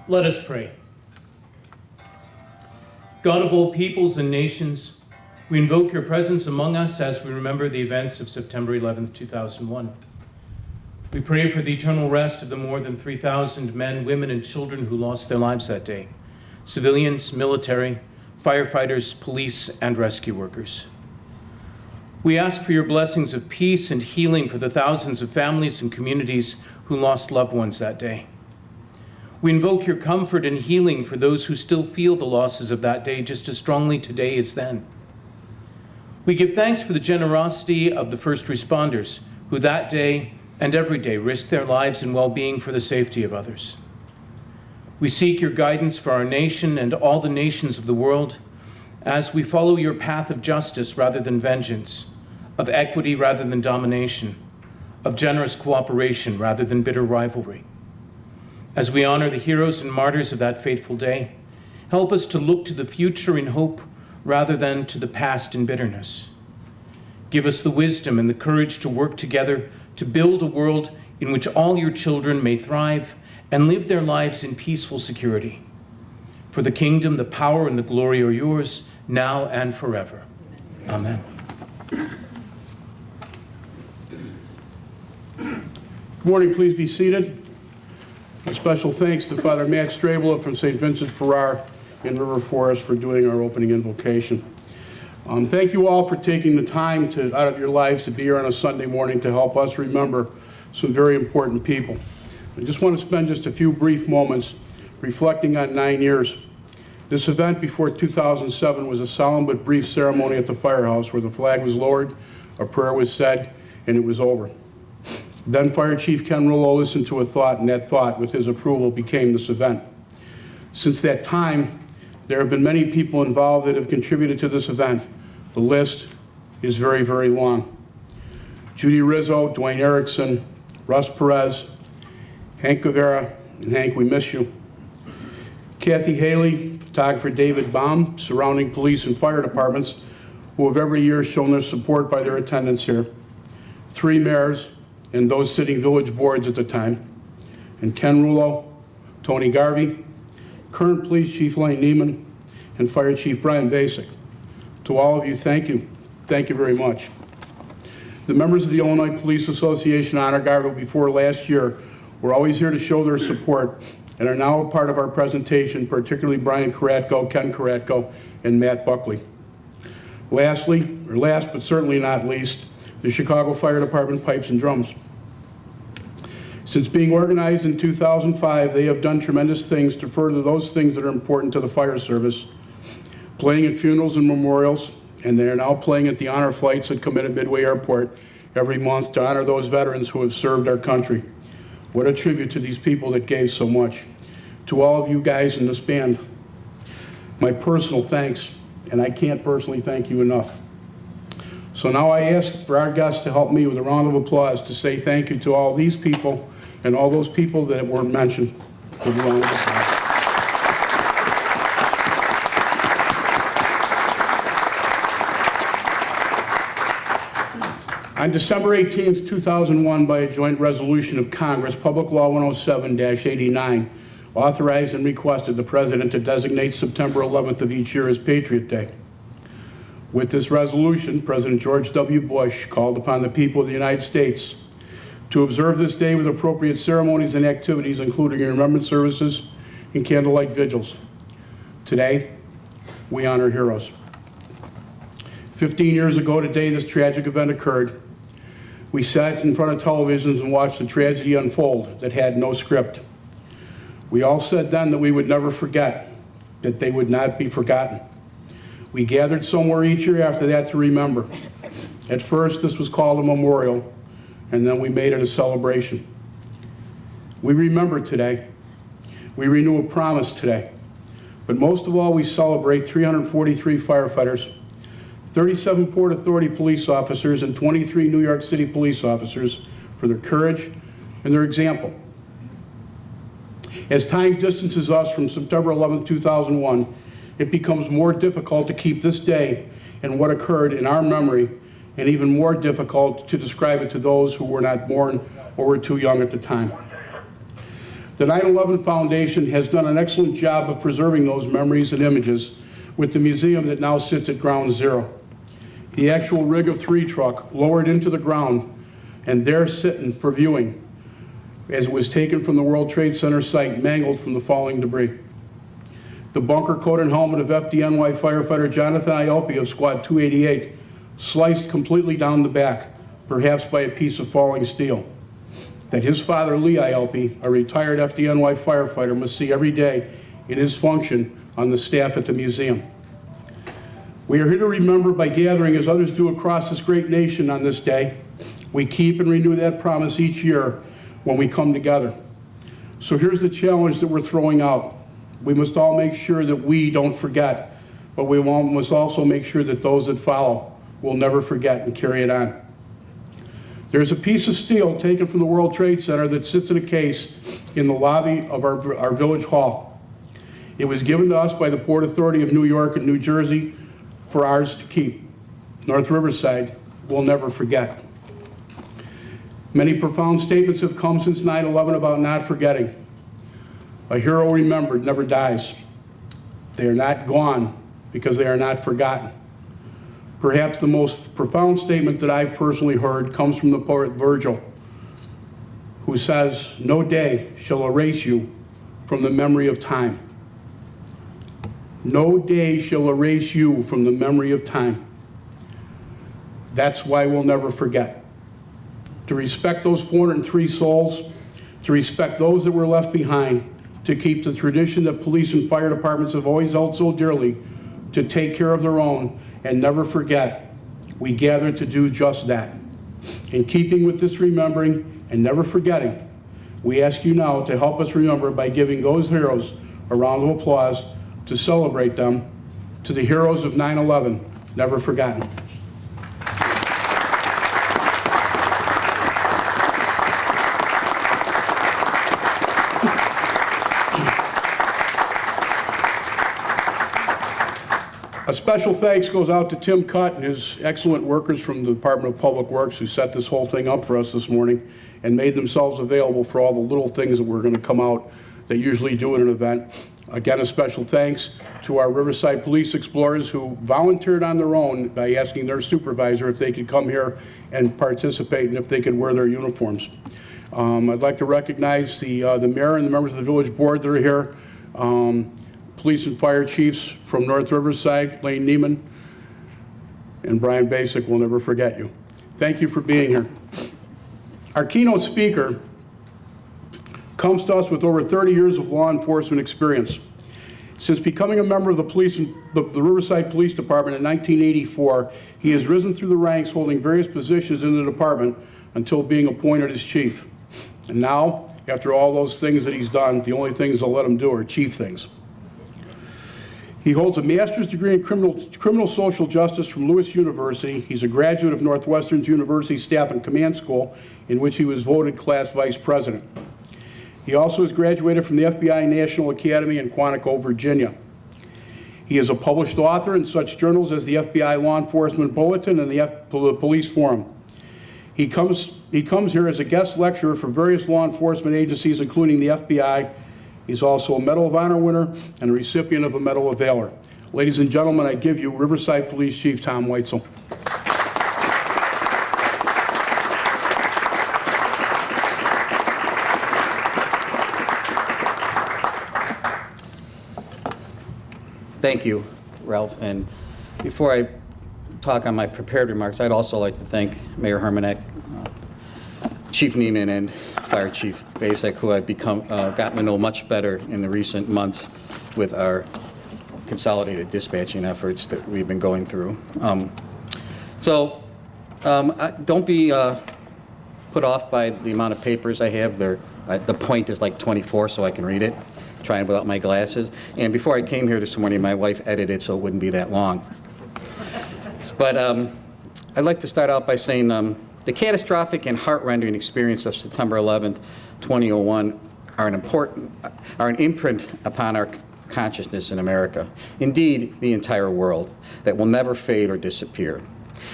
Let us pray. God of all peoples and nations, we invoke your presence among us as we remember the events of September 11th, 2001. We pray for the eternal rest of the more than 3,000 men, women, and children who lost their lives that day. Civilians, military, firefighters, police, and rescue workers. We ask for your blessings of peace and healing for the thousands of families and communities who lost loved ones that day. We invoke your comfort and healing for those who still feel the losses of that day just as strongly today as then. We give thanks for the generosity of the first responders who that day and every day risk their lives and well-being for the safety of others. We seek your guidance for our nation and all the nations of the world as we follow your path of justice rather than vengeance, of equity rather than domination, of generous cooperation rather than bitter rivalry. As we honor the heroes and martyrs of that fateful day, help us to look to the future in hope rather than to the past in bitterness. Give us the wisdom and the courage to work together to build a world in which all your children may thrive and live their lives in peaceful security. For the kingdom, the power, and the glory are yours, now and forever. Amen. Good morning, please be seated. A special thanks to Father Matt Strabela from St. Vincent Ferrar in River Forest for doing our opening invocation. Thank you all for taking the time out of your lives to be here on a Sunday morning to help us remember some very important people. I just want to spend just a few brief moments reflecting on 9 years. This event before 2007 was a solemn but brief ceremony at the firehouse where the flag was lowered, a prayer was said, and it was over. Then Fire Chief Ken Rullo listened to a thought, and that thought, with his approval, became this event. Since that time, there have been many people involved that have contributed to this event. The list is very, very long. Judy Rizzo, Dwayne Erickson, Russ Perez, Hank Guevara, and Hank, we miss you. Kathy Haley, photographer David Baum, surrounding police and fire departments, who have every year shown their support by their attendance here. 3 mayors, and those sitting village boards at the time, and Ken Rullo, Tony Garvey, current Police Chief Lane Neiman, and Fire Chief Brian Basic. To all of you, thank you. Thank you very much. The members of the Illinois Police Association Honor Guard, who before last year were always here to show their support and are now a part of our presentation, particularly Brian Karatko, Ken Karatko, and Matt Buckley. Lastly, or last but certainly not least, the Chicago Fire Department Pipes and Drums. Since being organized in 2005, they have done tremendous things to further those things that are important to the fire service, playing at funerals and memorials, and they are now playing at the honor flights that come in at Midway Airport every month to honor those veterans who have served our country. What a tribute to these people that gave so much. To all of you guys in this band, my personal thanks and I can't personally thank you enough. So now I ask for our guests to help me with a round of applause to say thank you to all these people and all those people that weren't mentioned. With a round of applause. On December 18th, 2001, by a joint resolution of Congress, Public Law 107-89 authorized and requested the President to designate September 11th of each year as Patriot Day. With this resolution, President George W. Bush called upon the people of the United States to observe this day with appropriate ceremonies and activities, including remembrance services and candlelight vigils. Today, we honor heroes. 15 years ago today, this tragic event occurred. We sat in front of televisions and watched the tragedy unfold that had no script. We all said then that we would never forget, that they would not be forgotten. We gathered somewhere each year after that to remember. At first, this was called a memorial, and then we made it a celebration. We remember today. We renew a promise today. But most of all, we celebrate 343 firefighters, 37 Port Authority police officers, and 23 New York City police officers for their courage and their example. As time distances us from September 11, 2001, it becomes more difficult to keep this day and what occurred in our memory, and even more difficult to describe it to those who were not born or were too young at the time. The 9/11 Foundation has done an excellent job of preserving those memories and images with the museum that now sits at Ground Zero. The actual Rig of 3 truck lowered into the ground and there sitting for viewing as it was taken from the World Trade Center site, mangled from the falling debris. The bunker coat and helmet of FDNY firefighter Jonathan Ielpi of Squad 288 sliced completely down the back, perhaps by a piece of falling steel, that his father, Lee Ielpi, a retired FDNY firefighter, must see every day in his function on the staff at the museum. We are here to remember by gathering as others do across this great nation on this day. We keep and renew that promise each year when we come together. So here's the challenge that we're throwing out. We must all make sure that we don't forget, but we must also make sure that those that follow will never forget and carry it on. There's a piece of steel taken from the World Trade Center that sits in a case in the lobby of our village hall. It was given to us by the Port Authority of New York and New Jersey for ours to keep. North Riverside will never forget. Many profound statements have come since 9/11 about not forgetting. A hero remembered never dies. They are not gone because they are not forgotten. Perhaps the most profound statement that I've personally heard comes from the poet Virgil, who says, "No day shall erase you from the memory of time." No day shall erase you from the memory of time. That's why we'll never forget. To respect those 403 souls, to respect those that were left behind, to keep the tradition that police and fire departments have always held so dearly, to take care of their own and never forget, we gather to do just that. In keeping with this remembering and never forgetting, we ask you now to help us remember by giving those heroes a round of applause to celebrate them, to the heroes of 9/11, never forgotten. A special thanks goes out to Tim Cutt and his excellent workers from the Department of Public Works who set this whole thing up for us this morning and made themselves available for all the little things that we're going to come out that usually do at an event. Again, a special thanks to our Riverside Police Explorers who volunteered on their own by asking their supervisor if they could come here and participate and if they could wear their uniforms. I'd like to recognize the mayor and the members of the village board that are here. Police and fire chiefs from North Riverside, Lane Neiman, and Brian Basic, we'll never forget you. Thank you for being here. Our keynote speaker comes to us with over 30 years of law enforcement experience. Since becoming a member of the Riverside Police Department in 1984, he has risen through the ranks holding various positions in the department until being appointed as chief. And now, after all those things that he's done, the only things they'll let him do are chief things. He holds a master's degree in criminal social justice from Lewis University. He's a graduate of Northwestern University Staff and Command School, in which he was voted class vice president. He also has graduated from the FBI National Academy in Quantico, Virginia. He is a published author in such journals as the FBI Law Enforcement Bulletin and the Police Forum. He comes here as a guest lecturer for various law enforcement agencies, including the FBI. He's also a Medal of Honor winner and a recipient of a Medal of Valor. Ladies and gentlemen, I give you Riverside Police Chief Tom Weitzel. Thank you, Ralph. And before I talk on my prepared remarks, I'd also like to thank Mayor Hermanek, Chief Neiman, and Fire Chief Basek, who I've gotten to know much better in the recent months with our consolidated dispatching efforts that we've been going through. Don't be put off by the amount of papers I have. The point is like 24, so I can read it, trying without my glasses. And before I came here this morning, my wife edited so it wouldn't be that long. But I'd like to start out by saying the catastrophic and heart-rending experience of September 11th, 2001 are an imprint upon our consciousness in America, indeed the entire world, that will never fade or disappear.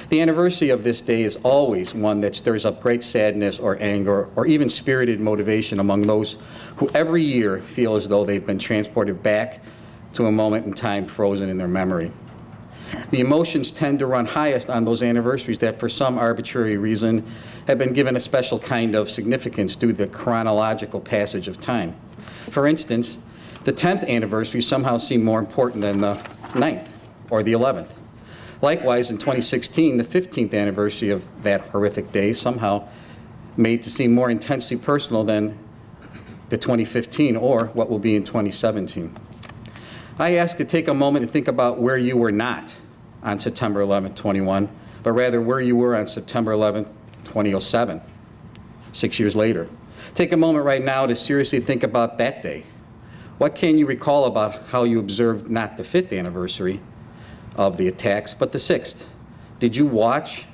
The anniversary of this day is always one that stirs up great sadness or anger or even spirited motivation among those who every year feel as though they've been transported back to a moment in time frozen in their memory. The emotions tend to run highest on those anniversaries that, for some arbitrary reason, have been given a special kind of significance due to the chronological passage of time. For instance, the 10th anniversary somehow seemed more important than the 9th or the 11th. Likewise, in 2016, the 15th anniversary of that horrific day somehow made to seem more intensely personal than the 2015 or what will be in 2017. I ask you to take a moment and think about where you were not on September 11th, 21, but rather where you were on September 11th, 2007, 6 years later. Take a moment right now to seriously think about that day. What can you recall about how you observed not the 5th anniversary of the attacks, but the 6th? Did you watch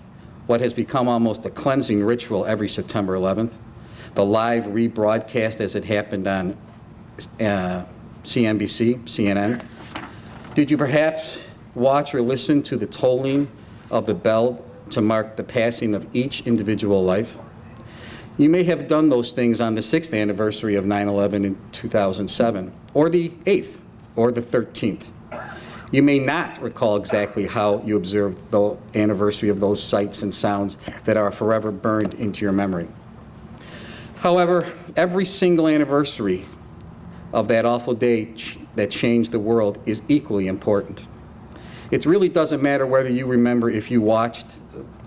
what has become almost a cleansing ritual every September 11th? The live rebroadcast as it happened on CNBC, CNN? Did you perhaps watch or listen to the tolling of the bell to mark the passing of each individual life? You may have done those things on the 6th anniversary of 9/11 in 2007, or the 8th, or the 13th. You may not recall exactly how you observed the anniversary of those sights and sounds that are forever burned into your memory. However, every single anniversary of that awful day that changed the world is equally important. It really doesn't matter whether you remember if you watched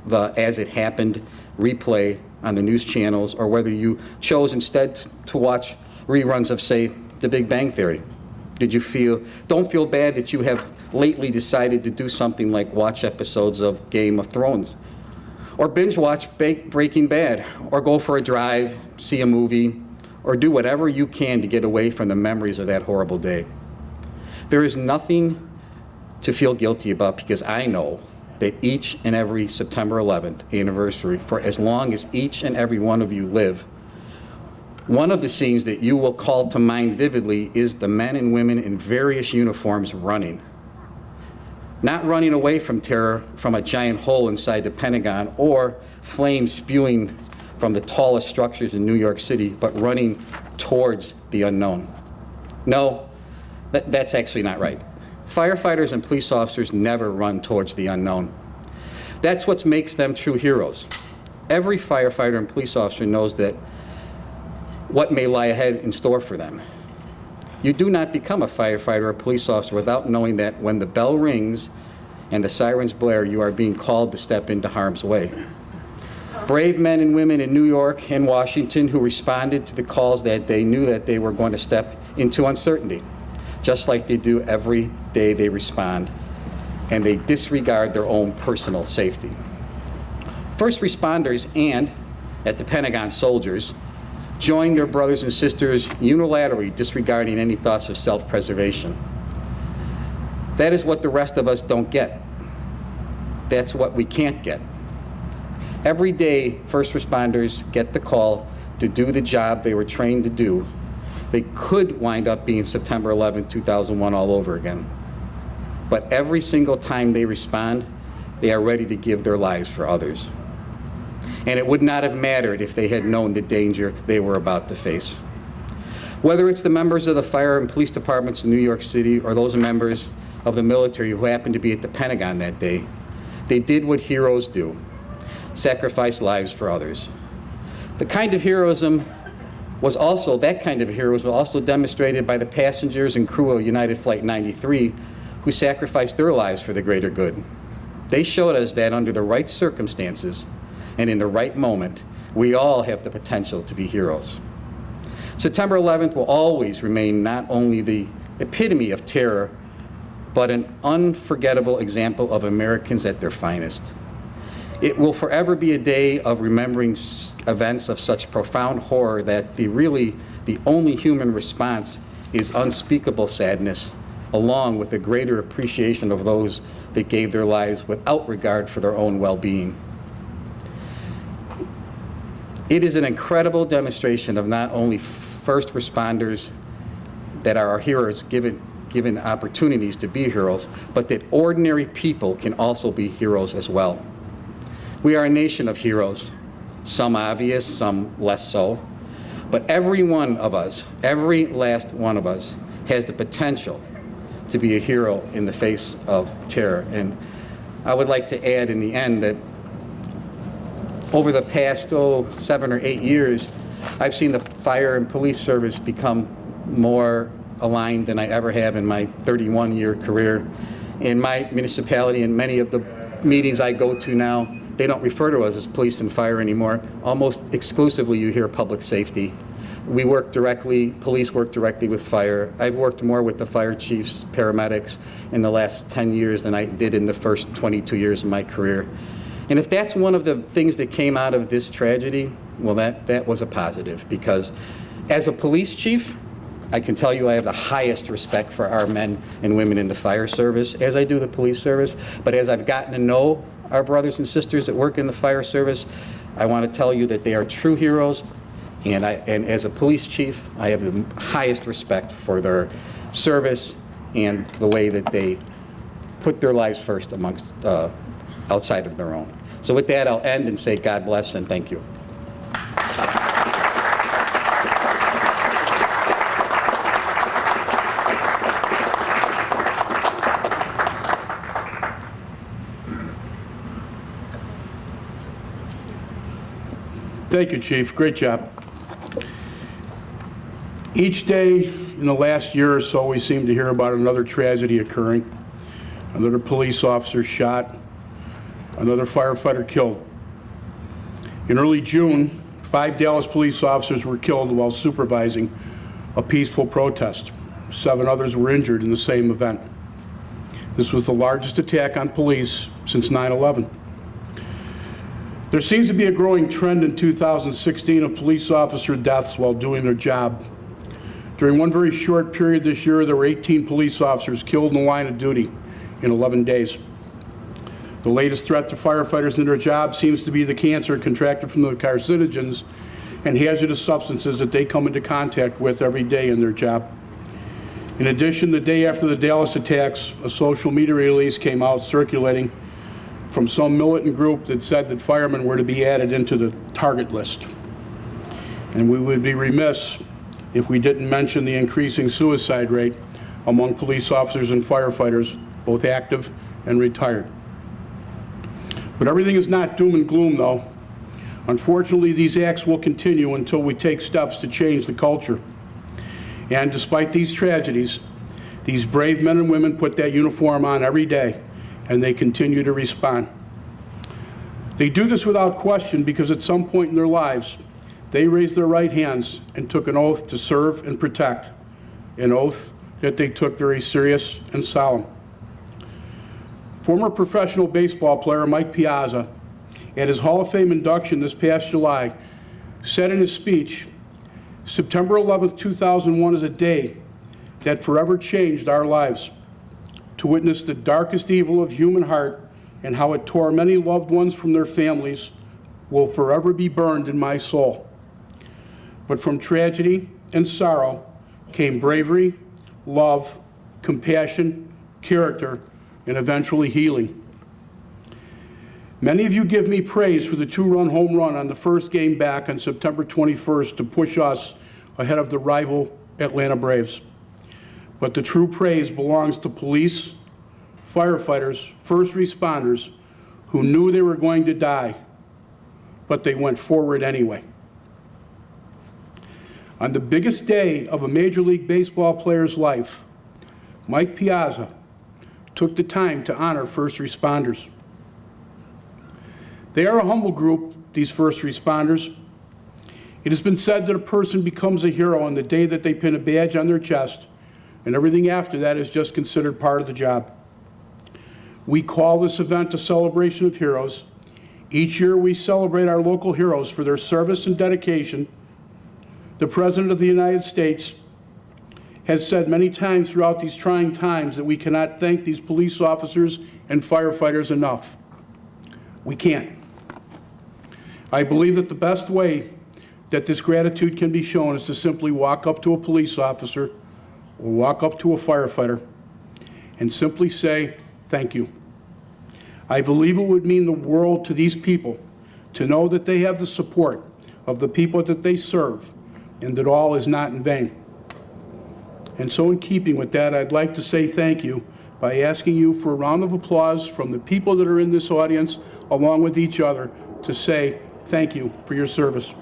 the As It Happened replay on the news channels or whether you chose instead to watch reruns of, say, The Big Bang Theory. Don't feel bad that you have lately decided to do something like watch episodes of Game of Thrones, or binge watch Breaking Bad, or go for a drive, see a movie, or do whatever you can to get away from the memories of that horrible day. There is nothing to feel guilty about, because I know that each and every September 11th anniversary, for as long as each and every one of you live, one of the scenes that you will call to mind vividly is the men and women in various uniforms running. Not running away from terror from a giant hole inside the Pentagon or flames spewing from the tallest structures in New York City, but running towards the unknown. No, that's actually not right. Firefighters and police officers never run towards the unknown. That's what makes them true heroes. Every firefighter and police officer knows that what may lie ahead in store for them. You do not become a firefighter or police officer without knowing that when the bell rings and the sirens blare, you are being called to step into harm's way. Brave men and women in New York and Washington who responded to the calls that day knew that they were going to step into uncertainty, just like they do every day they respond, and they disregard their own personal safety. First responders and, at the Pentagon, soldiers joined their brothers and sisters unilaterally, disregarding any thoughts of self-preservation. That is what the rest of us don't get. That's what we can't get. Every day, first responders get the call to do the job they were trained to do. They could wind up being September 11, 2001 all over again. But every single time they respond, they are ready to give their lives for others. And it would not have mattered if they had known the danger they were about to face. Whether it's the members of the fire and police departments in New York City or those members of the military who happened to be at the Pentagon that day, they did what heroes do, sacrifice lives for others. That kind of heroism was also demonstrated by the passengers and crew of United Flight 93 who sacrificed their lives for the greater good. They showed us that under the right circumstances and in the right moment, we all have the potential to be heroes. September 11th will always remain not only the epitome of terror, but an unforgettable example of Americans at their finest. It will forever be a day of remembering events of such profound horror that the only human response is unspeakable sadness, along with a greater appreciation of those that gave their lives without regard for their own well-being. It is an incredible demonstration of not only first responders that are our heroes given opportunities to be heroes, but that ordinary people can also be heroes as well. We are a nation of heroes, some obvious, some less so, but every one of us, every last one of us, has the potential to be a hero in the face of terror. And I would like to add in the end that over the past 7 or 8 years, I've seen the fire and police service become more aligned than I ever have in my 31-year career. In my municipality and many of the meetings I go to now, they don't refer to us as police and fire anymore. Almost exclusively you hear public safety. We work directly, police work directly with fire. I've worked more with the fire chiefs, paramedics in the last 10 years than I did in the first 22 years of my career. And if that's one of the things that came out of this tragedy, well, that was a positive, because as a police chief, I can tell you I have the highest respect for our men and women in the fire service, as I do the police service. But as I've gotten to know our brothers and sisters that work in the fire service, I want to tell you that they are true heroes. And as a police chief, I have the highest respect for their service and the way that they put their lives first amongst outside of their own. So with that, I'll end and say God bless and thank you. Thank you, Chief. Great job. Each day in the last year or so, we seem to hear about another tragedy occurring. Another police officer shot, another firefighter killed. In early June, 5 Dallas police officers were killed while supervising a peaceful protest. 7 others were injured in the same event. This was the largest attack on police since 9/11. There seems to be a growing trend in 2016 of police officer deaths while doing their job. During one very short period this year, there were 18 police officers killed in the line of duty in 11 days. The latest threat to firefighters in their job seems to be the cancer contracted from the carcinogens and hazardous substances that they come into contact with every day in their job. In addition, the day after the Dallas attacks, a social media release came out circulating from some militant group that said that firemen were to be added into the target list. And we would be remiss if we didn't mention the increasing suicide rate among police officers and firefighters, both active and retired. But everything is not doom and gloom, though. Unfortunately, these acts will continue until we take steps to change the culture. And despite these tragedies, these brave men and women put that uniform on every day, and they continue to respond. They do this without question because at some point in their lives, they raised their right hands and took an oath to serve and protect, an oath that they took very serious and solemn. Former professional baseball player Mike Piazza, at his Hall of Fame induction this past July, said in his speech, "September 11th, 2001 is a day that forever changed our lives. to witness the darkest evil of human heart and how it tore many loved ones from their families will forever be burned in my soul. But from tragedy and sorrow came bravery, love, compassion, character, and eventually healing. Many of you give me praise for the two-run home run on the first game back on September 21st to push us ahead of the rival Atlanta Braves. But the true praise belongs to police, firefighters, first responders who knew they were going to die, but they went forward anyway. On the biggest day of a Major League Baseball player's life, Mike Piazza took the time to honor first responders. They are a humble group, these first responders. It has been said that a person becomes a hero on the day that they pin a badge on their chest, and everything after that is just considered part of the job. We call this event a celebration of heroes. Each year we celebrate our local heroes for their service and dedication. The President of the United States has said many times throughout these trying times that we cannot thank these police officers and firefighters enough. We can't. I believe that the best way that this gratitude can be shown is to simply walk up to a police officer or walk up to a firefighter and simply say, thank you. I believe it would mean the world to these people to know that they have the support of the people that they serve and that all is not in vain. And so in keeping with that, I'd like to say thank you by asking you for a round of applause from the people that are in this audience, along with each other, to say thank you for your service.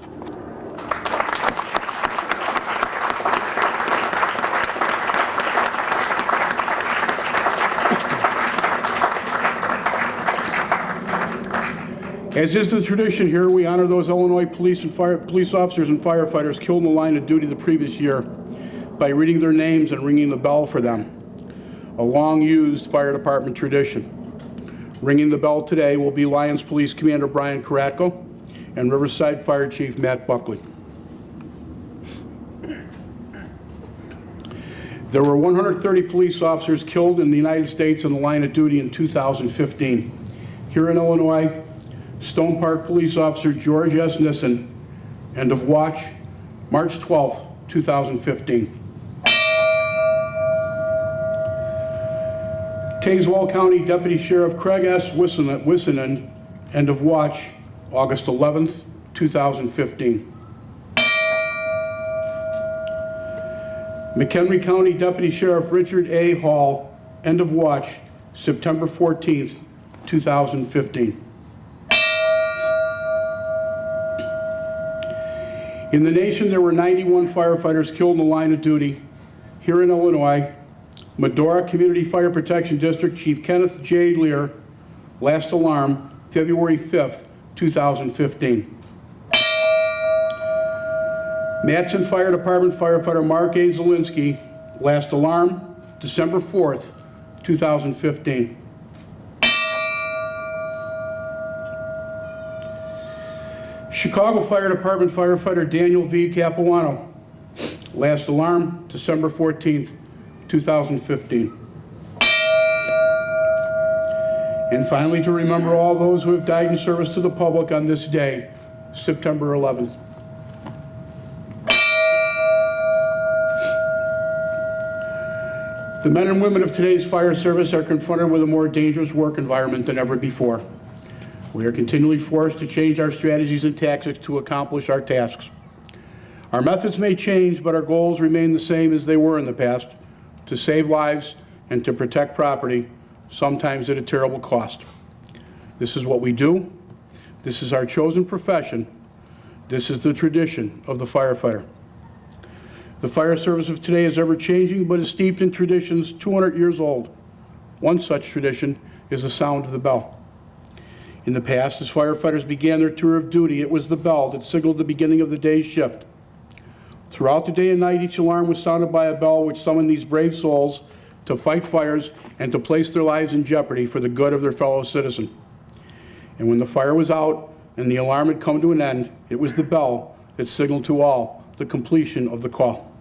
As is the tradition here, we honor those Illinois police officers and firefighters killed in the line of duty the previous year by reading their names and ringing the bell for them, a long-used fire department tradition. Ringing the bell today will be Lyons Police Commander Brian Karatko and Riverside Fire Chief Matt Buckley. There were 130 police officers killed in the United States in the line of duty in 2015. Here in Illinois, Stone Park Police Officer George S. Nissen, end of watch, March 12, 2015. Tazewell County Deputy Sheriff Craig S. Wissenen, end of watch, August 11th, 2015. McHenry County Deputy Sheriff Richard A. Hall, end of watch, September 14th, 2015. In the nation, there were 91 firefighters killed in the line of duty. Here in Illinois, Medora Community Fire Protection District Chief Kenneth J. Lear, last alarm, February 5th, 2015. Matson Fire Department firefighter Mark A. Zielinski, last alarm, December 4th, 2015. Chicago Fire Department firefighter Daniel V. Capuano, last alarm, December 14th, 2015. And finally, to remember all those who have died in service to the public on this day, September 11th. The men and women of today's fire service are confronted with a more dangerous work environment than ever before. We are continually forced to change our strategies and tactics to accomplish our tasks. Our methods may change, but our goals remain the same as they were in the past, to save lives and to protect property, sometimes at a terrible cost. This is what we do. This is our chosen profession. This is the tradition of the firefighter. The fire service of today is ever-changing, but is steeped in traditions 200 years old. One such tradition is the sound of the bell. In the past, as firefighters began their tour of duty, it was the bell that signaled the beginning of the day's shift. Throughout the day and night, each alarm was sounded by a bell which summoned these brave souls to fight fires and to place their lives in jeopardy for the good of their fellow citizen. And when the fire was out and the alarm had come to an end, it was the bell that signaled to all the completion of the call.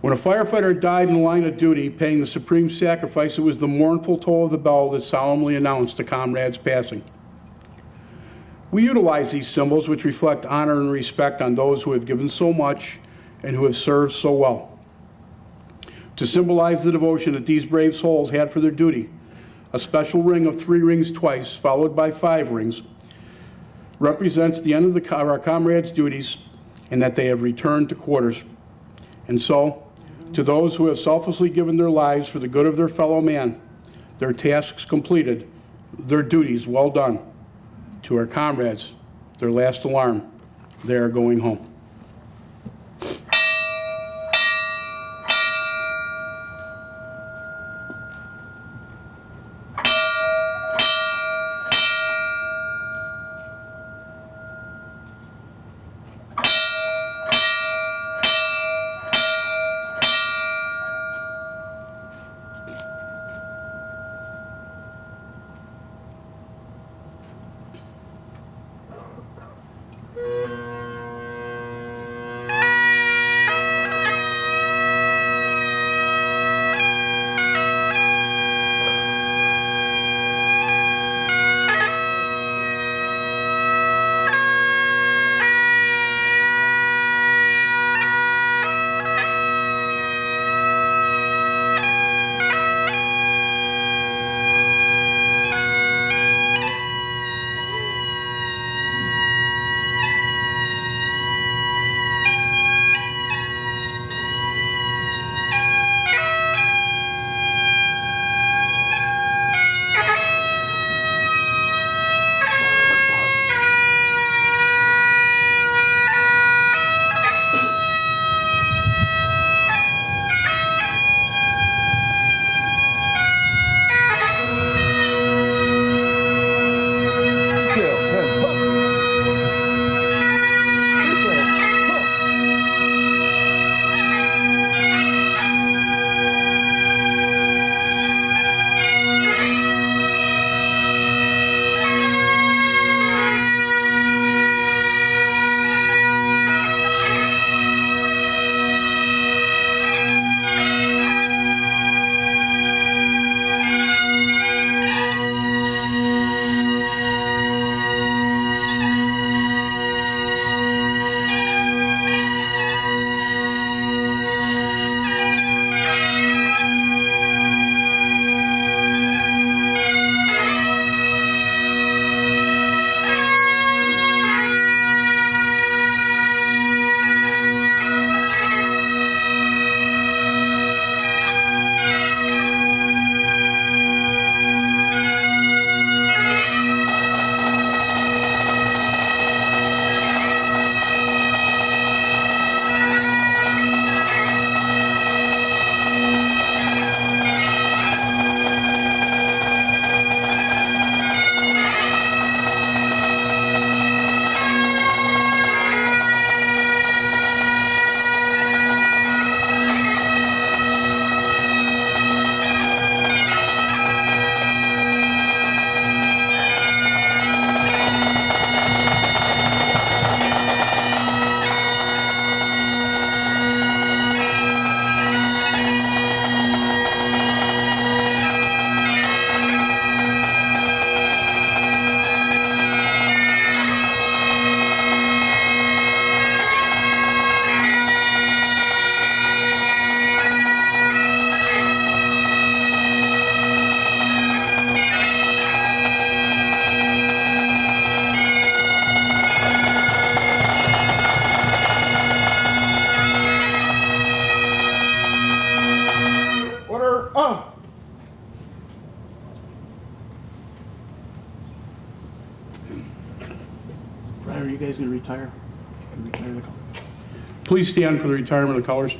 When a firefighter died in the line of duty, paying the supreme sacrifice, it was the mournful toll of the bell that solemnly announced a comrade's passing. We utilize these symbols, which reflect honor and respect on those who have given so much and who have served so well. To symbolize the devotion that these brave souls had for their duty, a special ring of 3 rings twice, followed by 5 rings, represents the end of our comrades' duties and that they have returned to quarters. And so, to those who have selflessly given their lives for the good of their fellow man, their tasks completed, their duties well done. To our comrades, their last alarm, they are going home. Are you guys going to retire? Retire the colors? Please stand for the retirement of the colors.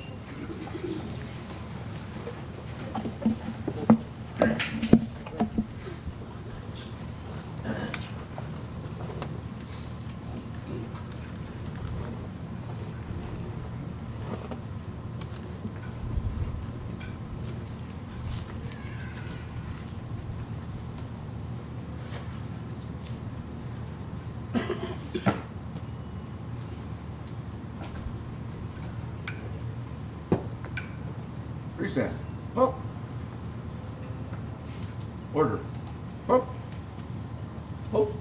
Reset. Up. Order. Up. Hold.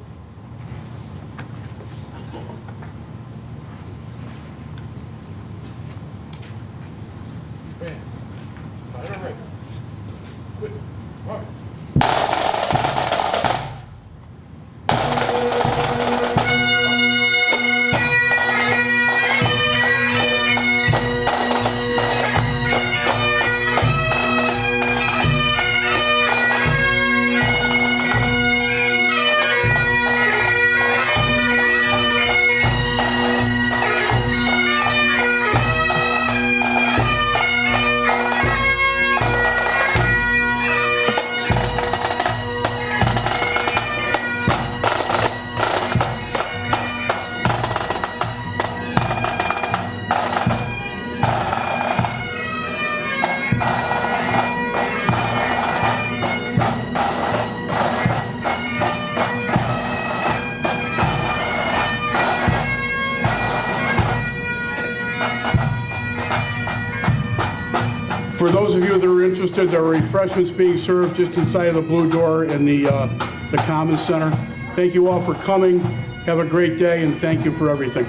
For those of you that are interested, there are refreshments being served just inside of the blue door in the Commons Center. Thank you all for coming. Have a great day, and thank you for everything.